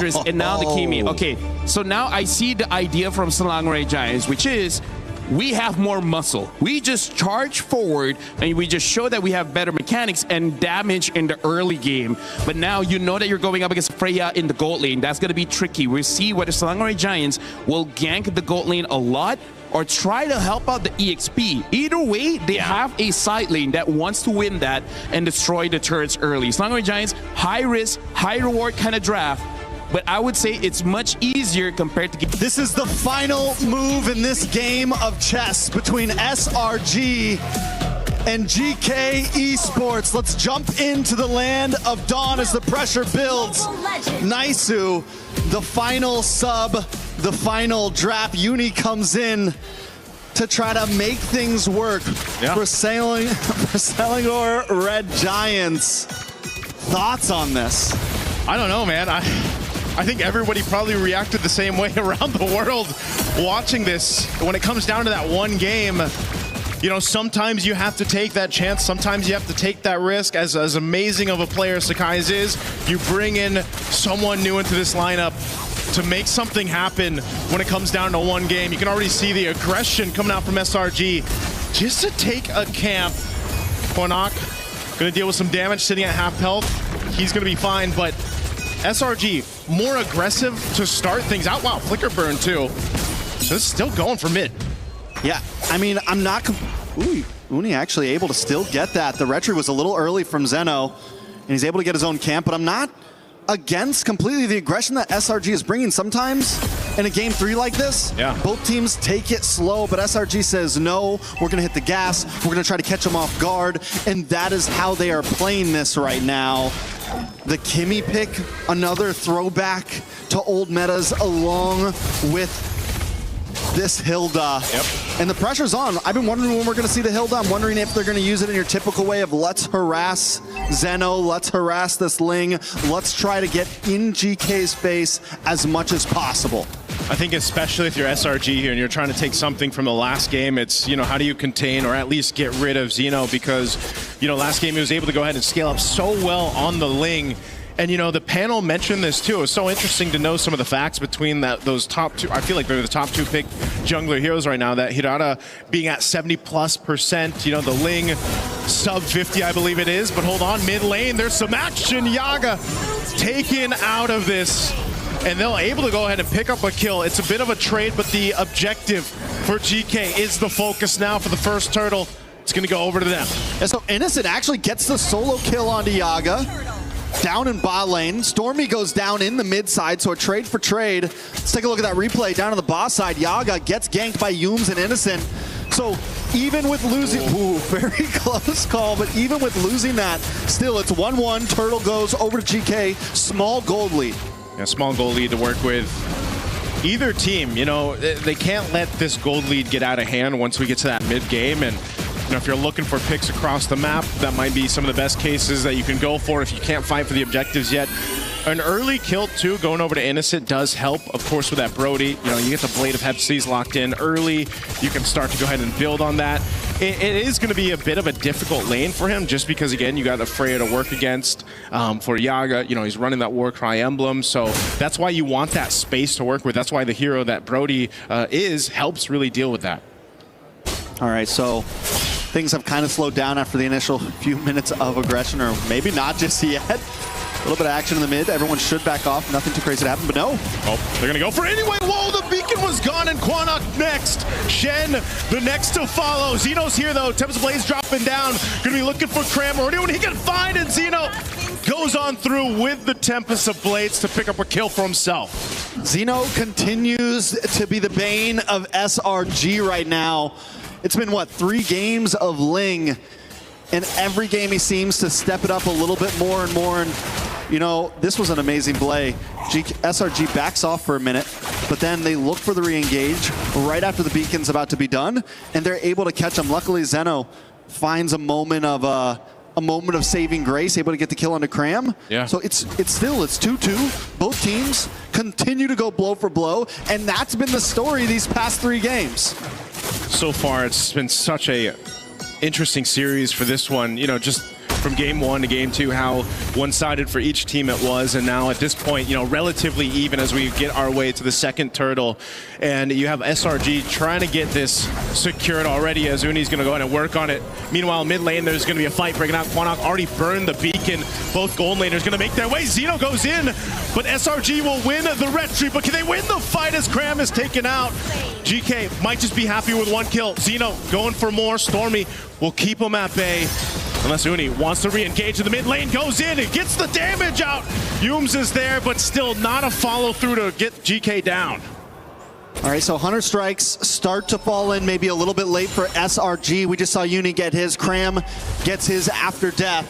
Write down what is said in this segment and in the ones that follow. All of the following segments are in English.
dangerous. And now the Kimi. Okay, so now I see the idea from Selangor Giants, which is we have more muscle. We just charge forward and we just show that we have better mechanics and damage in the early game. But now you know that you're going up against Freya in the gold lane. That's going to be tricky. We'll see whether Selangor Giants will gank the gold lane a lot or try to help out the EXP. Either way, they have a side lane that wants to win that and destroy the turrets early. Selangor Giants, high risk, high reward kind of draft. But I would say it's much easier compared to... This is the final move in this game of chess between SRG and GK Esports. Let's jump into the land of Dawn as the pressure builds. Naisu, the final sub, the final draft. Uni comes in to try to make things work for Selangor Red Giants. Thoughts on this? I don't know, man. I think everybody probably reacted the same way around the world watching this. When it comes down to that one game, you know, sometimes you have to take that chance. Sometimes you have to take that risk. As amazing of a player Sakai's is, you bring in someone new into this lineup to make something happen when it comes down to one game. You can already see the aggression coming out from SRG just to take a camp. Konak gonna deal with some damage sitting at half health. He's gonna be fine, but SRG more aggressive to start things out. Wow, flicker burn too. So it's still going for mid. Yeah, I mean, I'm not... Ooh, Uni actually able to still get that. The retry was a little early from Zeno, and he's able to get his own camp, but I'm not against completely the aggression that SRG is bringing. Sometimes in a game 3 like this, both teams take it slow, but SRG says, no, we're gonna hit the gas, we're gonna try to catch them off guard, and that is how they are playing this right now. The Kimi pick, another throwback to old metas along with this Hilda. And the pressure's on. I've been wondering when we're going to see the Hilda. I'm wondering if they're going to use it in your typical way of let's harass Zeno, let's harass this Ling, let's try to get in GK's face as much as possible. I think especially if you're SRG here and you're trying to take something from the last game, it's, you know, how do you contain or at least get rid of Zeno? Because, you know, last game he was able to go ahead and scale up so well on the Ling. And, you know, the panel mentioned this too. It was so interesting to know some of the facts between those top two. I feel like they're the top 2 pick jungler heroes right now. That Hirata being at 70+%. You know, the Ling sub 50, I believe it is. But hold on, mid lane, there's some action. Yaga taken out of this. And they're able to go ahead and pick up a kill. It's a bit of a trade, but the objective for GK is the focus now for the first turtle. It's going to go over to them. Yeah, so Innocent actually gets the solo kill onto Yaga. Down in bot lane. Stormy goes down in the mid side, so a trade for trade. Let's take a look at that replay. Down on the boss side, Yaga gets ganked by Yooms and Innocent. So even with losing, very close call, but even with losing that, still it's 1-1. Turtle goes over to GK. Small gold lead. Yeah, small gold lead to work with either team. You know, they can't let this gold lead get out of hand once we get to that mid game. And you know, if you're looking for picks across the map, that might be some of the best cases that you can go for if you can't fight for the objectives yet. An early kill too, going over to Innocent does help, of course, with that Brody. You know, you get the Blade of Hepsies locked in early. You can start to go ahead and build on that. It is going to be a bit of a difficult lane for him, just because, again, you got Freya to work against. For Yaga, you know, he's running that Warcry emblem, so that's why you want that space to work with. That's why the hero that Brody helps really deal with that. All right, so things have kind of slowed down after the initial few minutes of aggression, or maybe not just yet. A little bit of action in the mid. Everyone should back off. Nothing too crazy to happen, but no. Oh, they're going to go for it anyway. Whoa, the beacon was gone, and Quanok next. Shen, the next to follow. Zeno's here, though. Tempest Blaze dropping down. Going to be looking for Cram or anyone he can find, and Zeno goes on through with the Tempest of Blades to pick up a kill for himself. Zeno continues to be the bane of SRG right now. It's been, what, 3 games of Ling, and every game he seems to step it up a little bit more and more. And, you know, this was an amazing play. SRG backs off for a minute, but then they look for the re-engage right after the beacon's about to be done, and they're able to catch him. Luckily, Zeno finds a moment of saving grace, able to get the kill onto Cram. Yeah. So it's still 2-2. Both teams continue to go blow for blow, and that's been the story these past 3 games. So far, it's been such a interesting series for this one. You know, just from game 1 to game 2, how one-sided for each team it was. And now at this point, you know, relatively even as we get our way to the second turtle. And you have SRG trying to get this secured already, as Uni's going to go ahead and work on it. Meanwhile, mid lane, there's going to be a fight breaking out. Quanok already burned the beacon. Both gold laners going to make their way. Xeno goes in, but SRG will win the retry. But can they win the fight as Cram is taken out? GK might just be happy with 1 kill. Xeno going for more. Stormy will keep him at bay. Unless Uni wants to re-engage in the mid lane, goes in and gets the damage out. Yumes is there, but still not a follow-through to get GK down. All right, so Hunter Strikes start to fall in, maybe a little bit late for SRG. We just saw Uni get his. Cram gets his after death.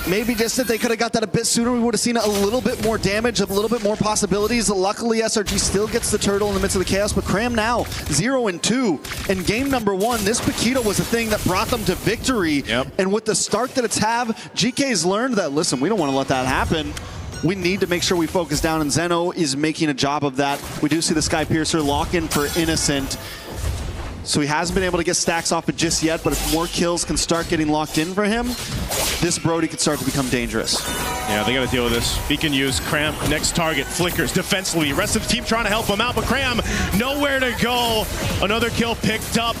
Maybe just if they could have got that a bit sooner, we would have seen a little bit more damage, a little bit more possibilities. Luckily, SRG still gets the turtle in the midst of the chaos, but Cram now 0-2. In game number 1, this Paquito was the thing that brought them to victory. Yep. And with the start that it's have, GK's learned that, listen, we don't want to let that happen. We need to make sure we focus down, and Zeno is making a job of that. We do see the Sky Piercer lock in for Innocent. So he hasn't been able to get stacks off it just yet, but if more kills can start getting locked in for him, this Brody could start to become dangerous. Yeah, they got to deal with this. Beacon use, Cram, next target, flickers defensively. Rest of the team trying to help him out, but Cram, nowhere to go. Another kill picked up,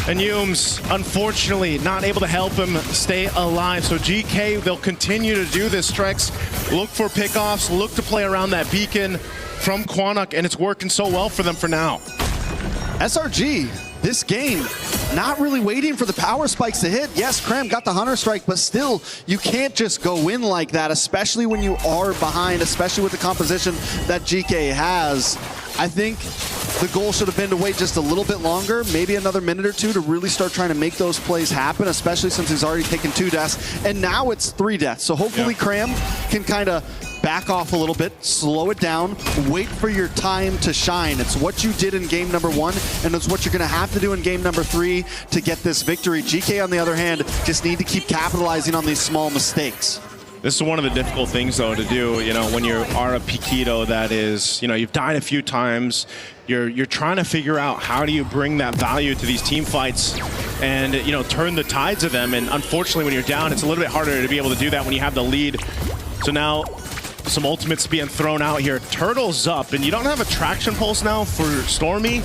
and Yumes, unfortunately, not able to help him stay alive. So GK, they'll continue to do this, Trex. Look for pickoffs, look to play around that Beacon from Quanok, and it's working so well for them for now. SRG, this game, not really waiting for the power spikes to hit. Yes, Cram got the Hunter Strike, but still, you can't just go in like that, especially when you are behind, especially with the composition that GK has. I think the goal should have been to wait just a little bit longer, maybe another minute or 2 to really start trying to make those plays happen, especially since he's already taken 2 deaths, and now it's 3 deaths. So hopefully Cram can kind of back off a little bit, slow it down, wait for your time to shine. It's what you did in game number 1, and it's what you're gonna have to do in game number 3 to get this victory. GK, on the other hand, just need to keep capitalizing on these small mistakes. This is one of the difficult things, though, to do, you know, when you are a Paquito that is, you know, you've died a few times, you're trying to figure out how do you bring that value to these team fights and, you know, turn the tides of them. And unfortunately, when you're down, it's a little bit harder to be able to do that when you have the lead. So now, some ultimates being thrown out here. Turtle's up, and you don't have a traction pulse now for Stormy.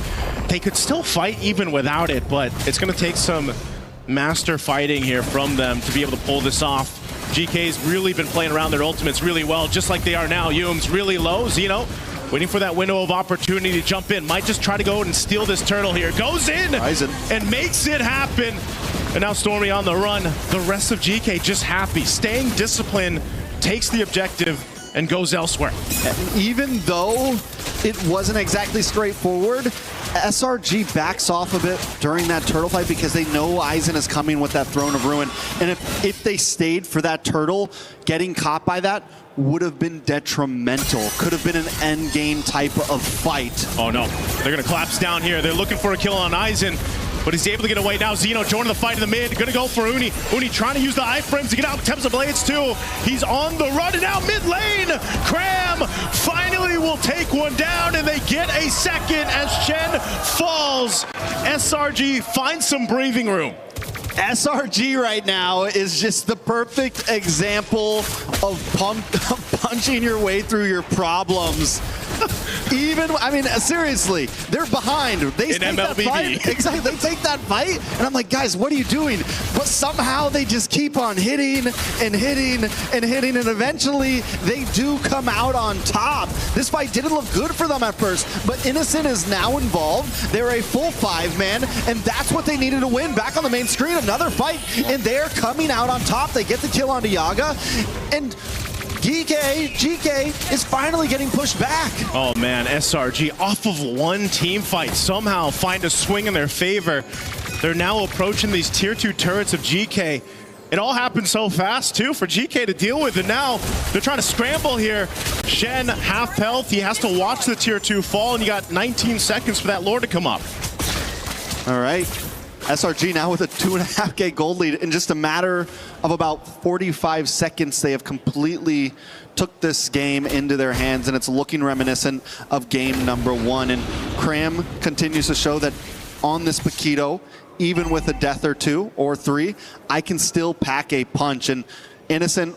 They could still fight even without it, but it's going to take some master fighting here from them to be able to pull this off. GK's really been playing around their ultimates really well, just like they are now. Yume's really low. Xeno waiting for that window of opportunity to jump in. Might just try to go and steal this turtle here. Goes in and makes it happen. And now Stormy on the run. The rest of GK just happy, staying disciplined, takes the objective, and goes elsewhere. Even though it wasn't exactly straightforward, SRG backs off a bit during that turtle fight because they know Aizen is coming with that Throne of Ruin. And if they stayed for that turtle, getting caught by that would have been detrimental. Could have been an end game type of fight. Oh no, they're gonna collapse down here. They're looking for a kill on Aizen, but he's able to get away now. Xeno joining the fight in the mid, gonna go for Uni. Uni trying to use the iframes to get out Temps of Blades too. He's on the run, and now mid lane, Cram finally will take one down, and they get a second as Shen falls. SRG finds some breathing room. SRG right now is just the perfect example of punching your way through your problems. Even, I mean, seriously, they're behind. They take that fight. Exactly, they take that fight, and I'm like, guys, what are you doing? But somehow they just keep on hitting and hitting and hitting, and eventually they do come out on top. This fight didn't look good for them at first, but Innocent is now involved. They're a full 5-man, and that's what they needed to win. Back on the main screen, another fight, and they're coming out on top. They get the kill onto Yaga, and GK is finally getting pushed back. Oh man, SRG off of one team fight somehow find a swing in their favor. They're now approaching these tier 2 turrets of GK. It all happened so fast too for GK to deal with, and now they're trying to scramble here. Shen, half health, he has to watch the tier 2 fall, and you got 19 seconds for that lore to come up. All right. SRG now with a 2.5K gold lead. In just a matter of about 45 seconds, they have completely took this game into their hands, and it's looking reminiscent of game number 1. And Cram continues to show that on this Paquito, even with a death or 2 or 3, I can still pack a punch. And Innocent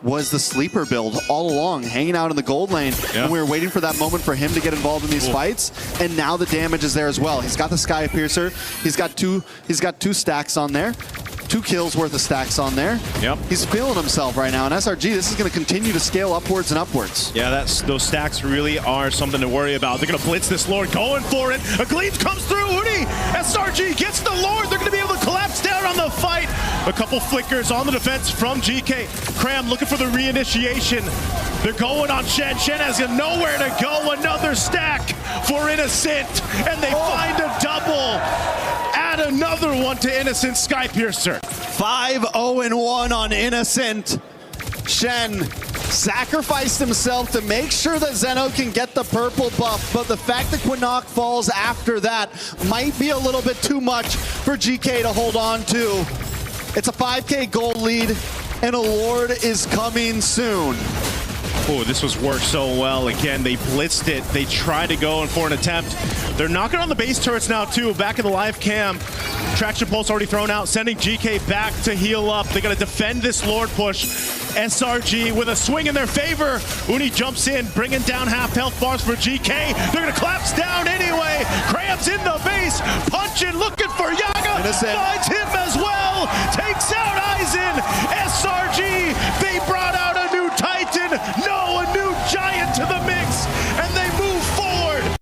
was the sleeper build all along, hanging out in the gold lane, and we were waiting for that moment for him to get involved in these fights, and now the damage is there as well. He's got the Sky Piercer, he's got two stacks on there, 2 kills worth of stacks on there. He's feeling himself right now, and SRG, this is going to continue to scale upwards and upwards. Yeah, those stacks really are something to worry about. They're going to blitz this Lord, going for it. A Gleam comes through, Uni! SRG gets the Lord, they're going to be able to collapse down on the fight. A couple flickers on the defense from GK. Cram looking for the reinitiation. They're going on Shen. Shen has nowhere to go. Another stack for Innocent, and they find a double. Add another one to Innocent Sky Piercer. 5-0-1 on Innocent. Shen sacrificed himself to make sure that Zeno can get the purple buff, but the fact that Quinnock falls after that might be a little bit too much for GK to hold on to. It's a 5K gold lead, and a Lord is coming soon. Oh, this was worked so well. Again, they blitzed it. They tried to go in for an attempt. They're knocking on the base turrets now, too. Back in the live cam. Traction pulse already thrown out, sending GK back to heal up. They're going to defend this Lord push. SRG with a swing in their favor. Uni jumps in, bringing down half health bars for GK. They're going to collapse down anyway. Cram's in the base, punching, looking for Yaga. Innocent Finds him as well. Takes out Aizen. SRG